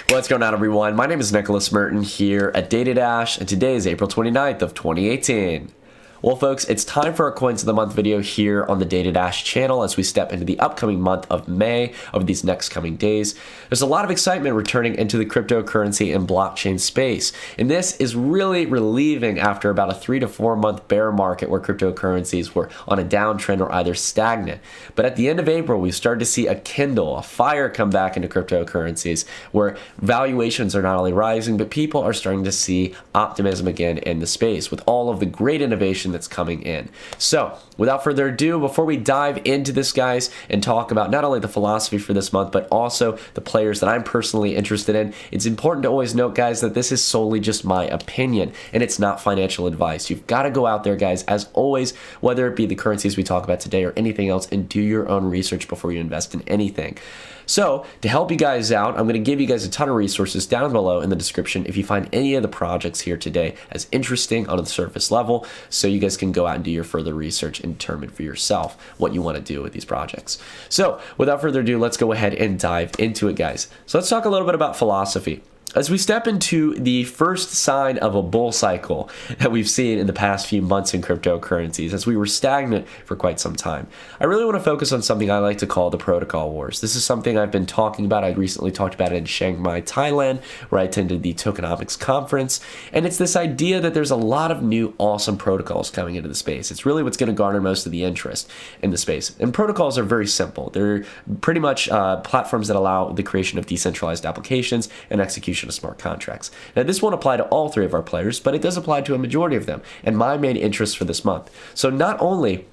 What's going on, everyone? My name is Nicholas Merton here at DataDash, and today is April 29th of 2018. Well, folks, it's time for our Coins of the Month video here on the DataDash channel as we step into the upcoming month of May over these next coming days. There's a lot of excitement returning into the cryptocurrency and blockchain space, and this is really relieving after about a 3 to 4 month bear market where cryptocurrencies were on a downtrend or either stagnant. But at the end of April, we started to see a fire come back into cryptocurrencies where valuations are not only rising, but people are starting to see optimism again in the space with all of the great innovation that's coming in. So without further ado, before we dive into this, guys, and talk about not only the philosophy for this month, but also the players that I'm personally interested in, it's important to always note, guys, that this is solely just my opinion and it's not financial advice. You've got to go out there, guys, as always, whether it be the currencies we talk about today or anything else, and do your own research before you invest in anything. So to help you guys out, I'm going to give you guys a ton of resources down below in the description if you find any of the projects here today as interesting on the surface level, so you guys can go out and do your further research and determine for yourself what you want to do with these projects. So without further ado, let's go ahead and dive into it, guys. So let's talk a little bit about philosophy. As we step into the first sign of a bull cycle that we've seen in the past few months in cryptocurrencies, as we were stagnant for quite some time, I really want to focus on something I like to call the protocol wars. This is something I've been talking about. I recently talked about it in Chiang Mai, Thailand, where I attended the Tokenomics conference, and it's this idea that there's a lot of new awesome protocols coming into the space. It's really what's going to garner most of the interest in the space. And protocols are very simple. They're pretty much platforms that allow the creation of decentralized applications and execution of smart contracts. Now, this won't apply to all three of our players, but it does apply to a majority of them, and my main interest for this month. So not only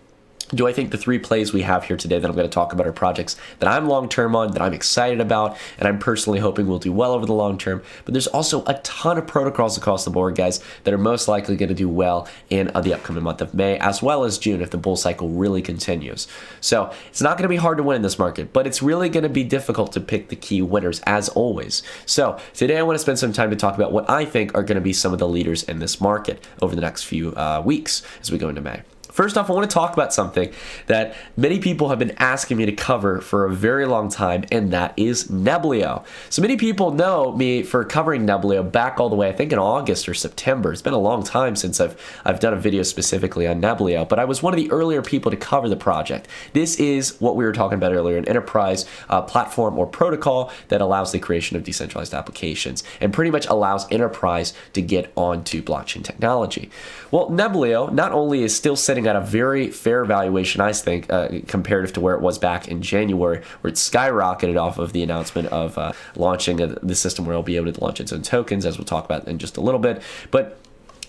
do I think the three plays we have here today that I'm going to talk about are projects that I'm long-term on, that I'm excited about, and I'm personally hoping will do well over the long term, but there's also a ton of protocols across the board, guys, that are most likely going to do well in the upcoming month of May, as well as June if the bull cycle really continues. So it's not going to be hard to win in this market, but it's really going to be difficult to pick the key winners, as always. So today I want to spend some time to talk about what I think are going to be some of the leaders in this market over the next few weeks as we go into May. First off, I want to talk about something that many people have been asking me to cover for a very long time, and that is Neblio. So many people know me for covering Neblio back all the way, I think in August or September. It's been a long time since I've done a video specifically on Neblio, but I was one of the earlier people to cover the project. This is what we were talking about earlier, an enterprise platform or protocol that allows the creation of decentralized applications and pretty much allows enterprise to get onto blockchain technology. Well, Neblio not only is still sitting at a very fair valuation, I think, comparative to where it was back in January, where it skyrocketed off of the announcement of launching the system where it'll be able to launch its own tokens, as we'll talk about in just a little bit. But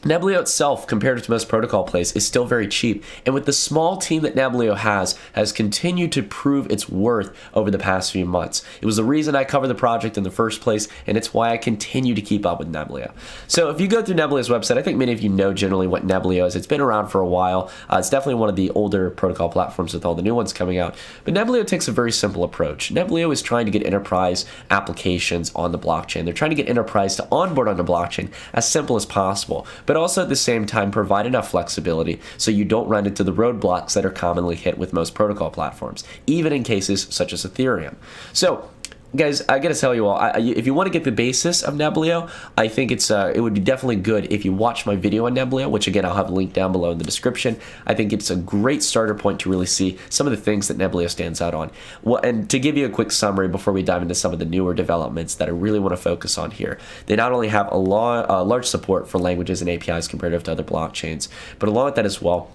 Neblio itself, compared to most protocol plays, is still very cheap, and with the small team that Neblio has continued to prove its worth over the past few months. It was the reason I covered the project in the first place, and it's why I continue to keep up with Neblio. So if you go through Neblio's website, I think many of you know generally what Neblio is. It's been around for a while. It's definitely one of the older protocol platforms with all the new ones coming out, but Neblio takes a very simple approach. Neblio is trying to get enterprise applications on the blockchain. They're trying to get enterprise to onboard on the blockchain as simple as possible, but also at the same time provide enough flexibility so you don't run into the roadblocks that are commonly hit with most protocol platforms, even in cases such as Ethereum. So guys, I gotta tell you all, if you want to get the basis of Neblio, I think it would be definitely good if you watch my video on Neblio, which again I'll have linked down below in the description. I think it's a great starter point to really see some of the things that Neblio stands out on. Well, and to give you a quick summary before we dive into some of the newer developments that I really want to focus on here, they not only have a large support for languages and APIs comparative to other blockchains, but along with that as well,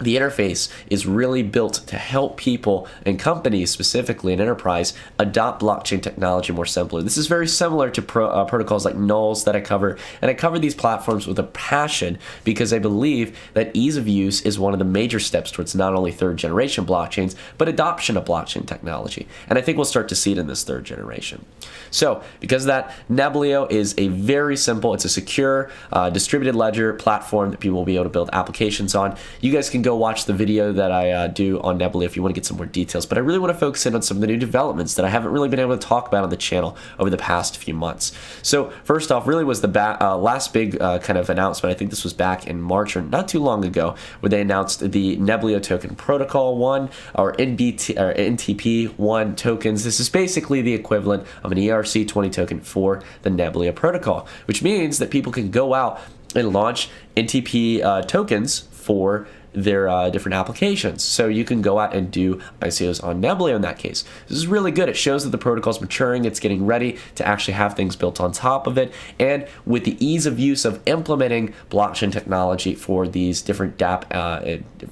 the interface is really built to help people and companies, specifically in enterprise, adopt blockchain technology more simply. This is very similar to protocols like Nulls that I cover, and I cover these platforms with a passion because I believe that ease of use is one of the major steps towards not only third generation blockchains, but adoption of blockchain technology. And I think we'll start to see it in this third generation. So because of that, Neblio is a very simple, it's a secure distributed ledger platform that people will be able to build applications on. You guys can can go watch the video that I do on Neblio if you want to get some more details. But I really want to focus in on some of the new developments that I haven't really been able to talk about on the channel over the past few months. So first off, really was the last big kind of announcement. I think this was back in March or not too long ago, where they announced the Neblio token protocol 1 or NTP 1 tokens. This is basically the equivalent of an ERC20 token for the Neblio protocol, which means that people can go out and launch NTP tokens for their different applications. So you can go out and do ICOs on Neblio in that case. This is really good. It shows that the protocol is maturing. It's getting ready to actually have things built on top of it. And with the ease of use of implementing blockchain technology for these different DApp,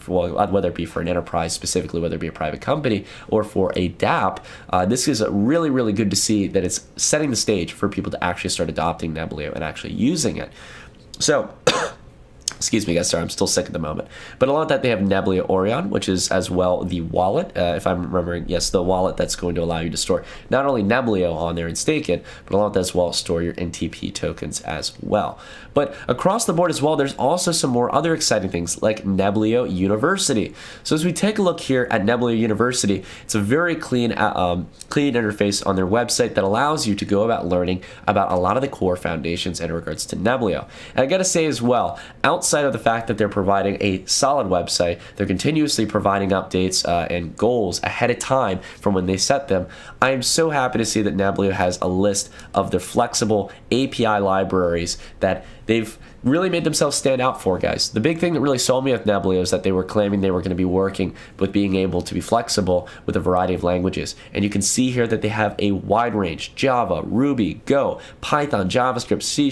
whether it be for an enterprise specifically, whether it be a private company or for a DApp, this is really, really good to see that it's setting the stage for people to actually start adopting Neblio and actually using it. So, excuse me guys, sorry, I'm still sick at the moment. But along with that, they have Neblio Orion, which is as well the wallet, if I'm remembering, yes, the wallet that's going to allow you to store not only Neblio on there and stake it, but along with that as well, store your NTP tokens as well. But across the board as well, there's also some more other exciting things like Neblio University. So as we take a look here at Neblio University, it's a very clean interface on their website that allows you to go about learning about a lot of the core foundations in regards to Neblio. And I gotta say as well, outside of the fact that they're providing a solid website, they're continuously providing updates and goals ahead of time from when they set them. I am so happy to see that Neblio has a list of the flexible API libraries that they've really made themselves stand out for, guys. The big thing that really sold me with Neblio is that they were claiming they were going to be working with being able to be flexible with a variety of languages. And you can see here that they have a wide range: Java, Ruby, Go, Python, JavaScript, C#,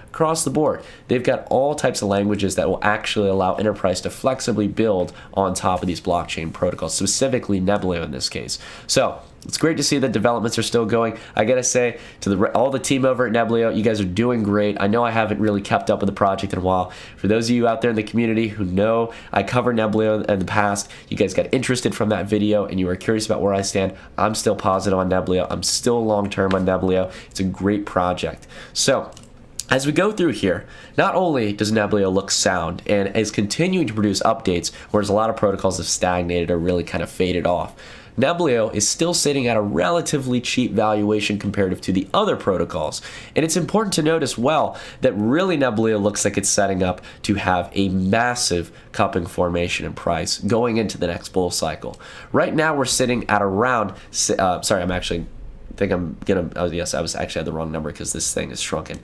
across the board. They've got all types of languages that will actually allow enterprise to flexibly build on top of these blockchain protocols, specifically Neblio in this case. So it's great to see that developments are still going. I gotta say to all the team over at Neblio, you guys are doing great. I know I haven't really kept up with the project in a while. For those of you out there in the community who know I covered Neblio in the past, you guys got interested from that video and you were curious about where I stand, I'm still positive on Neblio. I'm still long-term on Neblio. It's a great project. So as we go through here, not only does Neblio look sound and is continuing to produce updates, whereas a lot of protocols have stagnated or really kind of faded off, Neblio is still sitting at a relatively cheap valuation comparative to the other protocols. And it's important to note as well that really Neblio looks like it's setting up to have a massive cupping formation in price going into the next bull cycle. Right now we're sitting at around, yes, I was actually at the wrong number because this thing is shrunken.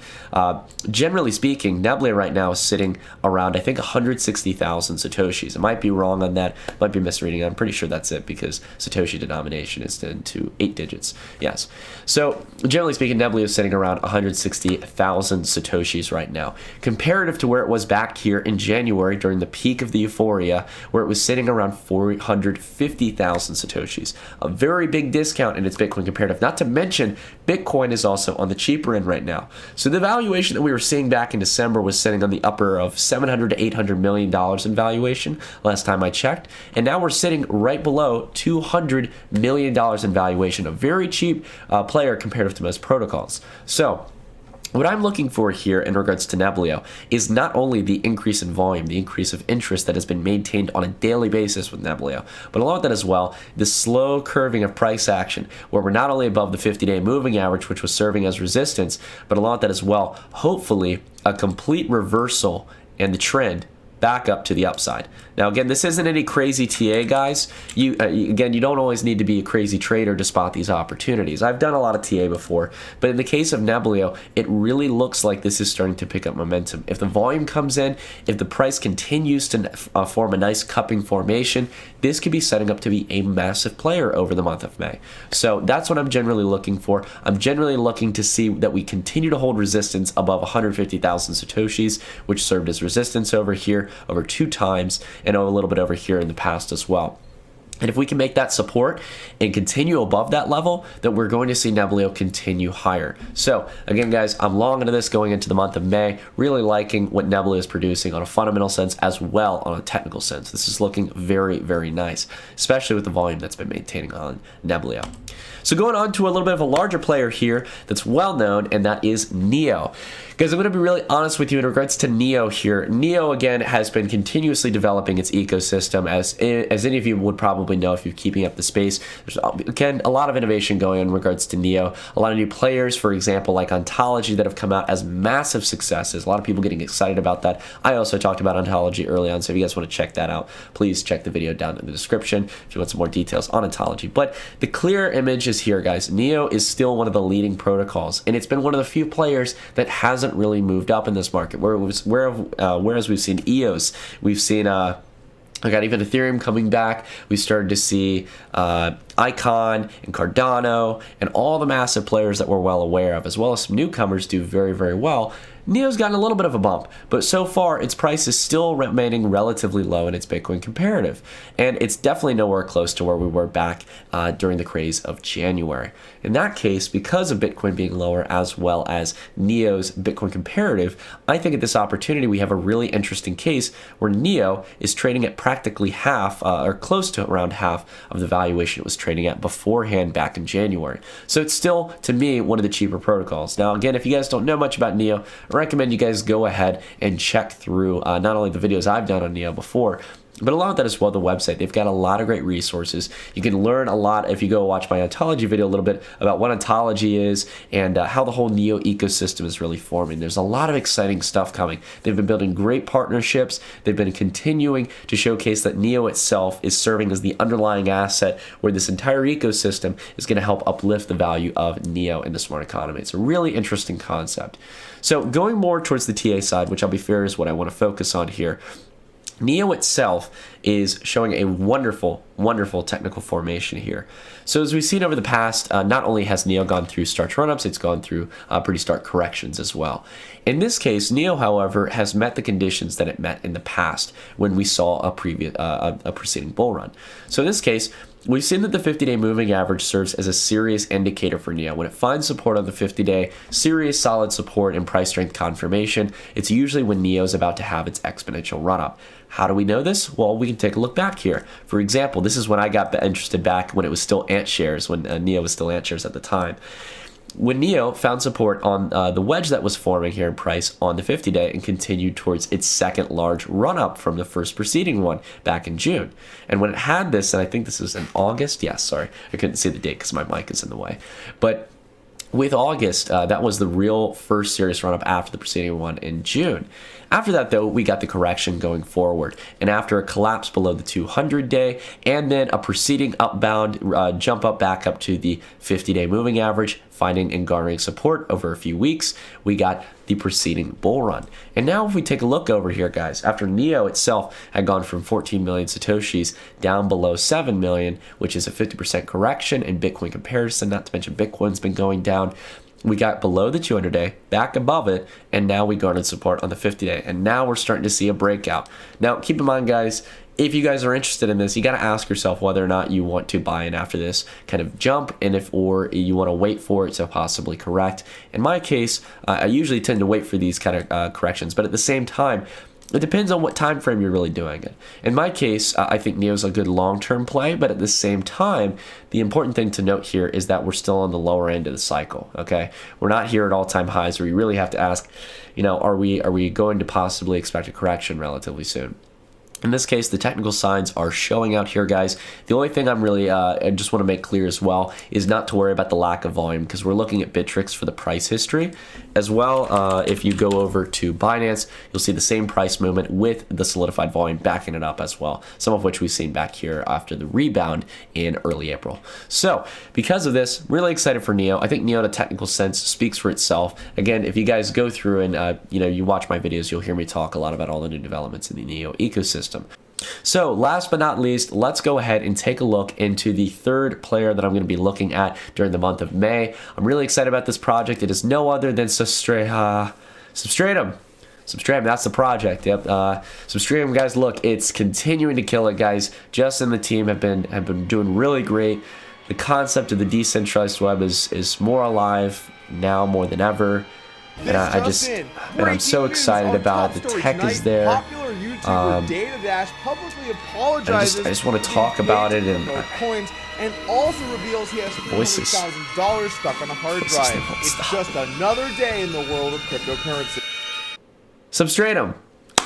Generally speaking, Neblio right now is sitting around, I think, 160,000 Satoshis. I might be wrong on that, might be misreading. I'm pretty sure that's it because Satoshi denomination is into 8 digits. Yes. So generally speaking, Neblio is sitting around 160,000 Satoshis right now, comparative to where it was back here in January during the peak of the euphoria, where it was sitting around 450,000 Satoshis. A very big discount in its Bitcoin comparative. Not to mention, Bitcoin is also on the cheaper end right now. So the valuation that we were seeing back in December was sitting on the upper of $700 to $800 million in valuation last time I checked. And now we're sitting right below $200 million in valuation. A very cheap player comparative to most protocols. So what I'm looking for here in regards to Neblio is not only the increase in volume, the increase of interest that has been maintained on a daily basis with Neblio, but along with that as well, the slow curving of price action, where we're not only above the 50-day moving average, which was serving as resistance, but along with that as well, hopefully a complete reversal in the trend back up to the upside. Now again, this isn't any crazy TA, guys. You don't always need to be a crazy trader to spot these opportunities. I've done a lot of TA before, but in the case of Neblio, it really looks like this is starting to pick up momentum. If the volume comes in, if the price continues to form a nice cupping formation, this could be setting up to be a massive player over the month of May. So that's what I'm generally looking for. I'm generally looking to see that we continue to hold resistance above 150,000 Satoshis, which served as resistance over here over 2 times and a little bit over here in the past as well. And if we can make that support and continue above that level, then we're going to see Neblio continue higher. So again, guys, I'm long into this going into the month of May, really liking what Neblio is producing on a fundamental sense as well on a technical sense. This is looking very, very nice, especially with the volume that's been maintaining on Neblio. So going on to a little bit of a larger player here that's well known, and that is NEO. Guys, I'm going to be really honest with you in regards to NEO here. NEO, again, has been continuously developing its ecosystem. As any of you would probably know if you're keeping up the space, there's, again, a lot of innovation going on in regards to NEO. A lot of new players, for example, like Ontology, that have come out as massive successes. A lot of people getting excited about that. I also talked about Ontology early on, so if you guys want to check that out, please check the video down in the description if you want some more details on Ontology. But the clear image is here, guys. NEO is still one of the leading protocols, and it's been one of the few players that hasn't really moved up in this market. Whereas we've seen EOS, we've seen I got even Ethereum coming back. We started to see Icon and Cardano and all the massive players that we're well aware of, as well as some newcomers do very, very well. NEO's gotten a little bit of a bump, but so far its price is still remaining relatively low in its Bitcoin comparative, and it's definitely nowhere close to where we were back during the craze of January. In that case, because of Bitcoin being lower as well as NEO's Bitcoin comparative, I think at this opportunity we have a really interesting case where NEO is trading at practically half or close to around half of the valuation it was trading at beforehand back in January. So it's still, to me, one of the cheaper protocols. Now, again, if you guys don't know much about NEO, I recommend you guys go ahead and check through not only the videos I've done on NEO before, but along with that as well, the website. They've got a lot of great resources. You can learn a lot if you go watch my Ontology video a little bit about what Ontology is and how the whole NEO ecosystem is really forming. There's a lot of exciting stuff coming. They've been building great partnerships. They've been continuing to showcase that NEO itself is serving as the underlying asset where this entire ecosystem is going to help uplift the value of NEO in the smart economy. It's a really interesting concept. So going more towards the TA side, which I'll be fair is what I want to focus on here, NEO itself is showing a wonderful, wonderful technical formation here. So as we've seen over the past, not only has NEO gone through stark run-ups, it's gone through pretty stark corrections as well. In this case, NEO, however, has met the conditions that it met in the past when we saw a preceding bull run. So in this case, we've seen that the 50-day moving average serves as a serious indicator for NEO. When it finds support on the 50-day, serious solid support and price strength confirmation, it's usually when NEO is about to have its exponential run-up. How do we know this? Well, we can take a look back here. For example, this is when I got interested back when it was still Ant shares, when NEO was still Ant shares at the time. When NEO found support on the wedge that was forming here in price on the 50-day and continued towards its second large run-up from the first preceding one back in June. And when it had this, and I think this was in August, yes, sorry, I couldn't see the date because my mic is in the way, but with August, that was the real first serious run-up after the preceding one in June. After that, though, we got the correction going forward. And after a collapse below the 200-day and then a preceding upbound jump up back up to the 50-day moving average, finding and garnering support over a few weeks, we got the preceding bull run. And now if we take a look over here, guys, after NEO itself had gone from 14 million Satoshis down below 7 million, which is a 50% correction in Bitcoin comparison, not to mention Bitcoin's been going down, we got below the 200-day, back above it, and now we garnered support on the 50-day. And now we're starting to see a breakout. Now, keep in mind, guys, if you guys are interested in this, you got to ask yourself whether or not you want to buy in after this kind of jump, and or you want to wait for it to possibly correct. In my case, I usually tend to wait for these kind of corrections, but at the same time, it depends on what time frame you're really doing it. In my case, I think NEO is a good long-term play, but at the same time, the important thing to note here is that we're still on the lower end of the cycle, okay? We're not here at all-time highs where you really have to ask, you know, are we going to possibly expect a correction relatively soon? In this case, the technical signs are showing out here, guys. The only thing I'm really, I just want to make clear as well, is not to worry about the lack of volume, because we're looking at Bittrex for the price history. As well, if you go over to Binance, you'll see the same price movement with the solidified volume backing it up as well, some of which we've seen back here after the rebound in early April. So, because of this, really excited for NEO. I think NEO in a technical sense speaks for itself. Again, if you guys go through and, you watch my videos, you'll hear me talk a lot about all the new developments in the NEO ecosystem. So last but not least, let's go ahead and take a look into the third player that I'm going to be looking at during the month of May. I'm really excited about this project. It is no other than Substratum. Substratum, that's the project. Yep. Substratum, guys, look, it's continuing to kill it, guys. Justin and the team have been doing really great. The concept of the decentralized web is more alive now more than ever. And I'm so excited about it. The tech is there. I just want to talk about it, and also reveals he has $300,000 stuck on a hard drive. It's just another day in the world of cryptocurrency. Substratum.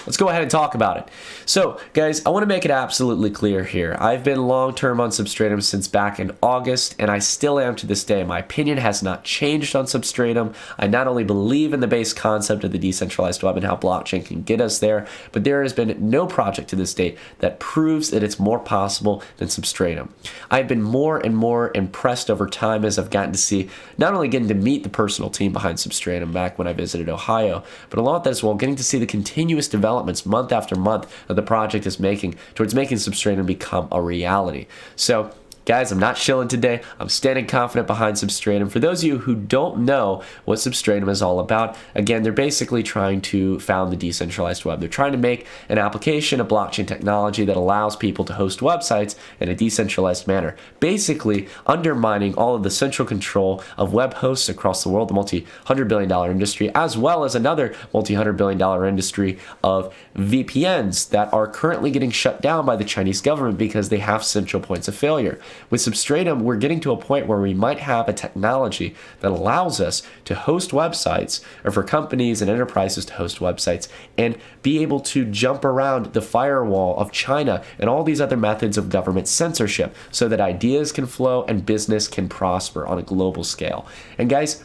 Let's go ahead and talk about it. So, guys, I want to make it absolutely clear here. I've been long-term on Substratum since back in August, and I still am to this day. My opinion has not changed on Substratum. I not only believe in the base concept of the decentralized web and how blockchain can get us there, but there has been no project to this date that proves that it's more possible than Substratum. I've been more and more impressed over time as I've gotten to see, not only getting to meet the personal team behind Substratum back when I visited Ohio, but along with that as well, getting to see the continuous developments month after month that the project is making towards making Substratum become a reality. So, guys, I'm not shilling today. I'm standing confident behind Substratum. For those of you who don't know what Substratum is all about, again, they're basically trying to found the decentralized web. They're trying to make an application of blockchain technology that allows people to host websites in a decentralized manner, basically undermining all of the central control of web hosts across the world, the multi-hundred billion dollar industry, as well as another multi-hundred billion dollar industry of VPNs that are currently getting shut down by the Chinese government because they have central points of failure. With Substratum, we're getting to a point where we might have a technology that allows us to host websites, or for companies and enterprises to host websites, and be able to jump around the firewall of China and all these other methods of government censorship so that ideas can flow and business can prosper on a global scale. And guys,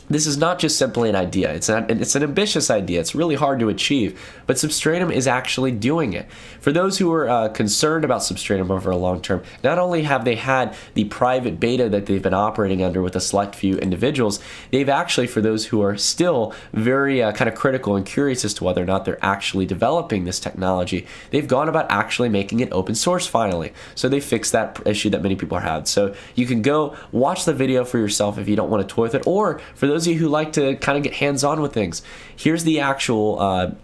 this is not just simply an idea. It's an ambitious idea. It's really hard to achieve, but Substratum is actually doing it. For those who are concerned about Substratum over a long term, not only have they had the private beta that they've been operating under with a select few individuals, they've actually, for those who are still very kind of critical and curious as to whether or not they're actually developing this technology, they've gone about actually making it open source finally. So they fixed that issue that many people had. So you can go watch the video for yourself if you don't want to toy with it, or for those of you who like to kind of get hands-on with things, here's the actual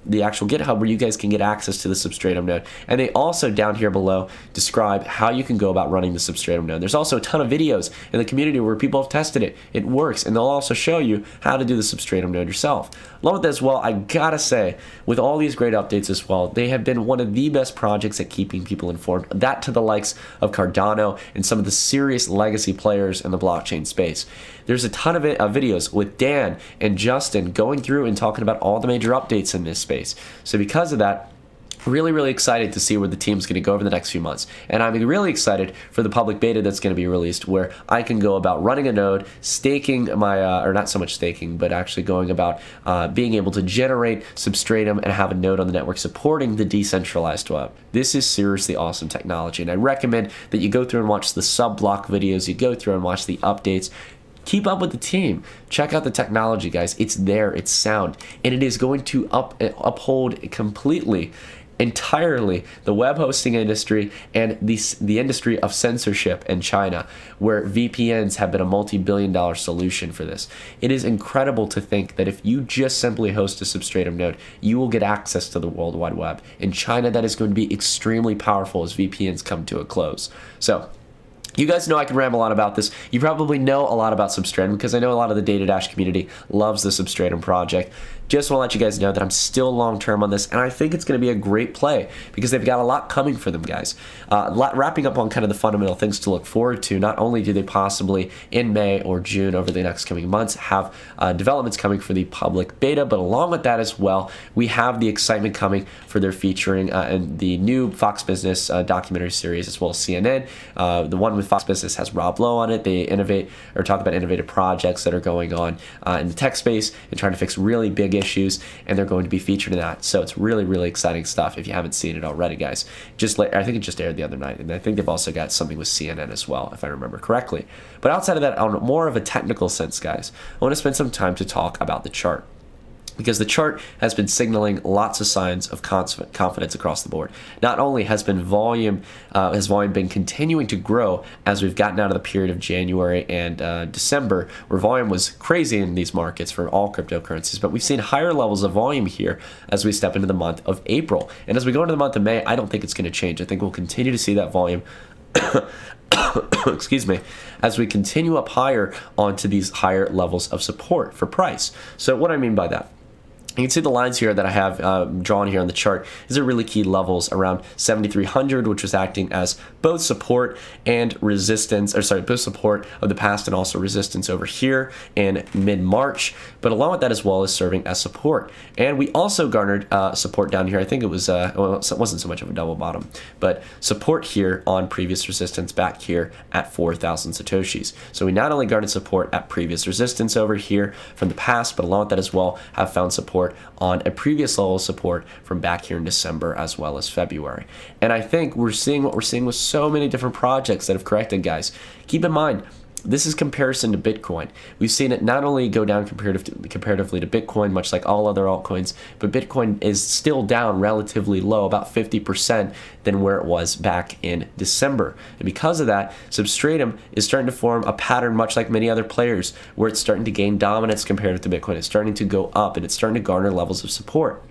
GitHub where you guys can get access to the Substratum node. And they also down here below describe how you can go about running the Substratum node. There's also a ton of videos in the community where people have tested it. It works, and they'll also show you how to do the Substratum node yourself. Along with that as well, I gotta say, with all these great updates as well, they have been one of the best projects at keeping people informed. That to the likes of Cardano and some of the serious legacy players in the blockchain space. There's a ton of videos with Dan and Justin going through and talking about all the major updates in this space. So because of that, really excited to see where the team's going to go over the next few months. And I'm really excited for the public beta that's going to be released, where I can go about running a node, staking my, or not so much staking, but actually going about being able to generate Substratum and have a node on the network supporting the decentralized web. This is seriously awesome technology, and I recommend that you go through and watch the sub-block videos, you go through and watch the updates. Keep up with the team. Check out the technology, guys. It's there, it's sound, and it is going to uphold completely, entirely the web hosting industry and the industry of censorship in China, where VPNs have been a multi-billion-dollar solution for this. It is incredible to think that if you just simply host a Substratum node, you will get access to the World Wide Web. In China, that is going to be extremely powerful as VPNs come to a close. So, you guys know I can ramble on about this. You probably know a lot about Substratum because I know a lot of the Data Dash community loves the Substratum project. Just want to let you guys know that I'm still long-term on this, and I think it's going to be a great play because they've got a lot coming for them, guys. Wrapping up on kind of the fundamental things to look forward to, not only do they possibly in May or June over the next coming months have developments coming for the public beta, but along with that as well, we have the excitement coming for their featuring in the new Fox Business documentary series, as well as CNN. The one with Fox Business has Rob Lowe on it. They innovate or talk about innovative projects that are going on in the tech space and trying to fix really big issues, and they're going to be featured in that. So it's really exciting stuff if you haven't seen it already, guys. I think it just aired the other night, and I think they've also got something with CNN as well, if I remember correctly. But outside of that, on more of a technical sense, guys, I want to spend some time to talk about the chart, because the chart has been signaling lots of signs of confidence across the board. Not only has volume been continuing to grow as we've gotten out of the period of January and December, where volume was crazy in these markets for all cryptocurrencies, but we've seen higher levels of volume here as we step into the month of April. And as we go into the month of May, I don't think it's going to change. I think we'll continue to see that volume excuse me, as we continue up higher onto these higher levels of support for price. So what do I mean by that? You can see the lines here that I have drawn here on the chart. These are really key levels around 7,300, which was acting as both support and resistance, or sorry, both support of the past and also resistance over here in mid-March. But along with that as well as serving as support. And we also garnered support down here. I think it was, well, it wasn't so much of a double bottom, but support here on previous resistance back here at 4,000 Satoshis. So we not only garnered support at previous resistance over here from the past, but along with that as well have found support on a previous level of support from back here in December as well as February. And I think we're seeing what we're seeing with so many different projects that have corrected, guys. Keep in mind, this is comparison to Bitcoin. We've seen it not only go down comparatively to Bitcoin, much like all other altcoins, but Bitcoin is still down relatively low, about 50% than where it was back in December. And because of that, Substratum is starting to form a pattern much like many other players, where it's starting to gain dominance comparative to Bitcoin. It's starting to go up, and it's starting to garner levels of support.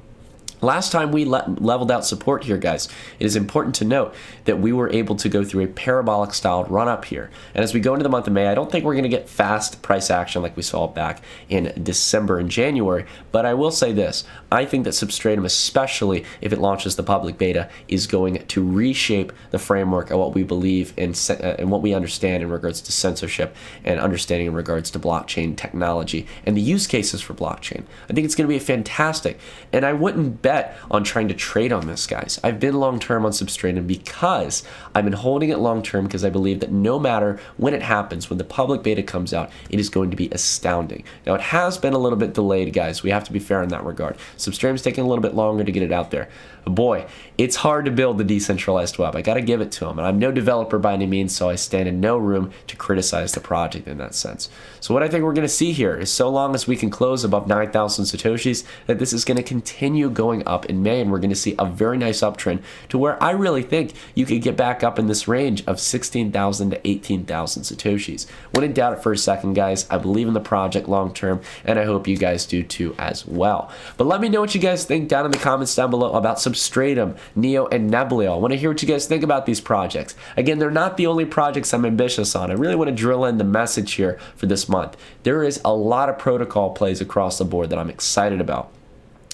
Last time we leveled out support here, guys, it is important to note that we were able to go through a parabolic style run up here. And as we go into the month of May, I don't think we're going to get fast price action like we saw back in December and January. But I will say this, I think that Substratum, especially if it launches the public beta, is going to reshape the framework of what we believe in and what we understand in regards to censorship and understanding in regards to blockchain technology and the use cases for blockchain. I think it's going to be fantastic. And I wouldn't bet on trying to trade on this, guys. I've been long-term on Substratum because I've been holding it long-term because I believe that no matter when it happens, when the public beta comes out, it is going to be astounding. Now, it has been a little bit delayed, guys. We have to be fair in that regard. Substratum's taking a little bit longer to get it out there. But boy, it's hard to build the decentralized web. I got to give it to them. And I'm no developer by any means, so I stand in no room to criticize the project in that sense. So what I think we're going to see here is so long as we can close above 9,000 Satoshis, that this is going to continue going up in May, and we're going to see a very nice uptrend to where I really think you could get back up in this range of 16,000 to 18,000 Satoshis. Wouldn't doubt it for a second, guys. I believe in the project long term, and I hope you guys do too as well. But let me know what you guys think down in the comments down below about Substratum, Neo, and Neblio. I want to hear what you guys think about these projects. Again, they're not the only projects I'm ambitious on. I really want to drill in the message here for this month. There is a lot of protocol plays across the board that I'm excited about.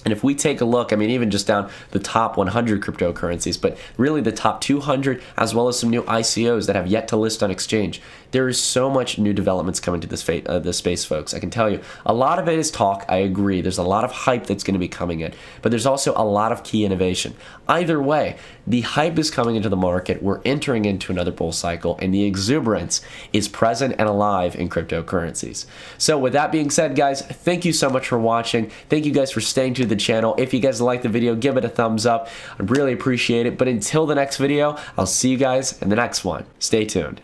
And if we take a look, I mean, even just down the top 100 cryptocurrencies, but really the top 200, as well as some new ICOs that have yet to list on exchange, there is so much new developments coming to this space, folks. I can tell you, a lot of it is talk. I agree. There's a lot of hype that's going to be coming in, but there's also a lot of key innovation. Either way, the hype is coming into the market. We're entering into another bull cycle, and the exuberance is present and alive in cryptocurrencies. So with that being said, guys, thank you so much for watching. Thank you guys for staying to the channel. If you guys like the video, give it a thumbs up. I'd really appreciate it. But until the next video, I'll see you guys in the next one. Stay tuned.